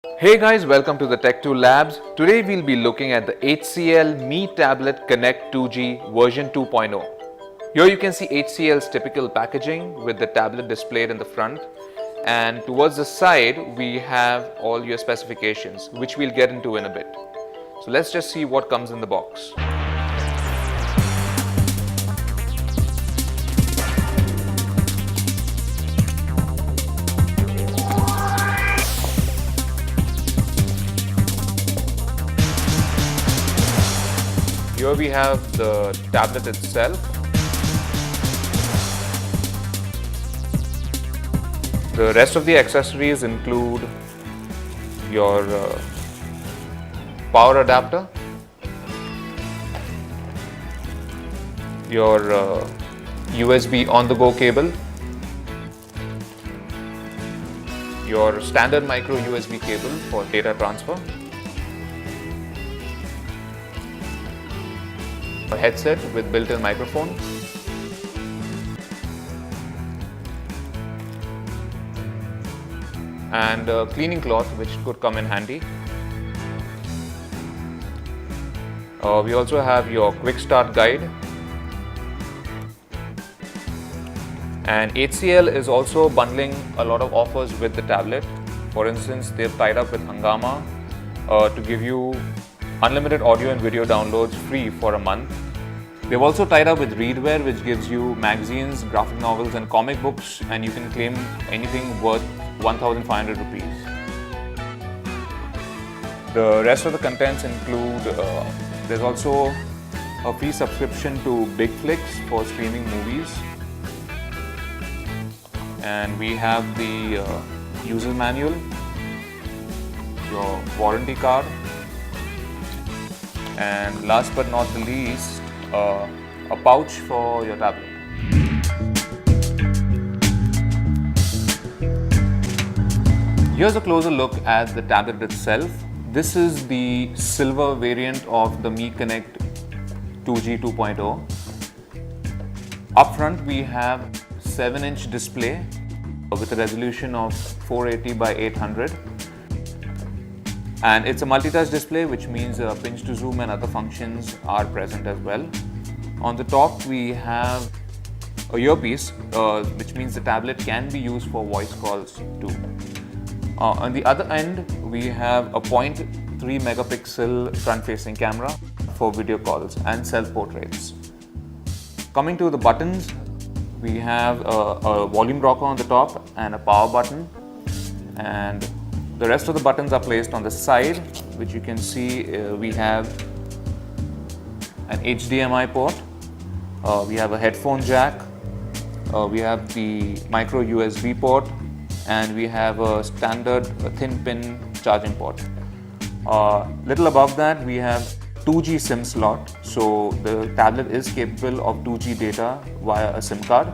Hey guys, welcome to the Tech2 Labs. Today we'll be looking at the HCL Mi Tablet Connect 2G version 2.0. Here you can see HCL's typical packaging with the tablet displayed in the front, and towards the side we have all your specifications, which we'll get into in a bit. So let's just see what comes in the box. Here we have the tablet itself. The rest of the accessories include your power adapter, your USB on-the-go cable, your standard micro USB cable for data transfer, a headset with built-in microphone, and a cleaning cloth which could come in handy. We also have your quick start guide, and HCL is also bundling a lot of offers with the tablet. For instance, they've tied up with Hungama to give you unlimited audio and video downloads free for a month. They've also tied up with Readware, which gives you magazines, graphic novels and comic books, and you can claim anything worth 1,500 rupees. The rest of the contents include, there's also a free subscription to BigFlix for streaming movies, and we have the user manual, your warranty card, and last but not the least, a pouch for your tablet. Here's a closer look at the tablet itself. This is the silver variant of the Mi Connect 2G 2.0. Up front we have 7-inch display with a resolution of 480 by 800. And it's a multi-touch display, which means pinch to zoom and other functions are present as well. On the top we have a earpiece, which means the tablet can be used for voice calls too. On the other end we have a 0.3 megapixel front-facing camera for video calls and self-portraits. Coming to the buttons, we have a volume rocker on the top and a power button, and the rest of the buttons are placed on the side, which you can see we have an HDMI port, we have a headphone jack, we have the micro USB port, and we have a standard thin pin charging port. Little above that we have 2G SIM slot, so the tablet is capable of 2G data via a SIM card,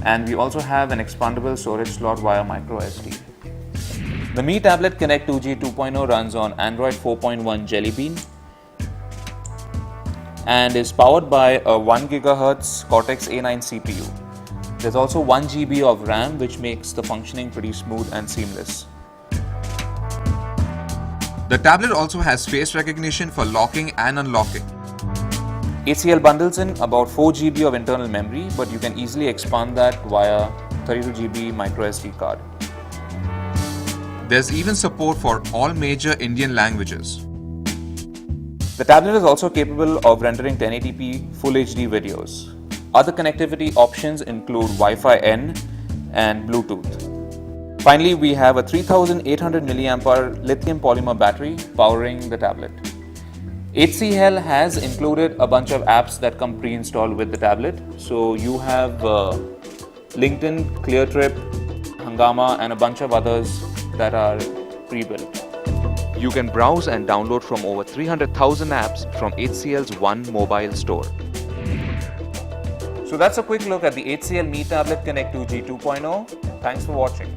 and we also have an expandable storage slot via micro SD. The Mi Tablet Connect 2G 2.0 runs on Android 4.1 Jelly Bean and is powered by a 1 GHz Cortex A9 CPU. There's also 1 GB of RAM, which makes the functioning pretty smooth and seamless. The tablet also has face recognition for locking and unlocking. HCL bundles in about 4 GB of internal memory, but you can easily expand that via 32 GB micro SD card. There's even support for all major Indian languages. The tablet is also capable of rendering 1080p Full HD videos. Other connectivity options include Wi-Fi N and Bluetooth. Finally, we have a 3800 mAh lithium polymer battery powering the tablet. HCL has included a bunch of apps that come pre-installed with the tablet. So you have LinkedIn, ClearTrip, Hungama and a bunch of others that are pre-built. You can browse and download from over 300,000 apps from HCL's One mobile store. So that's a quick look at the HCL Mi Tablet Connect 2G 2.0. Thanks for watching.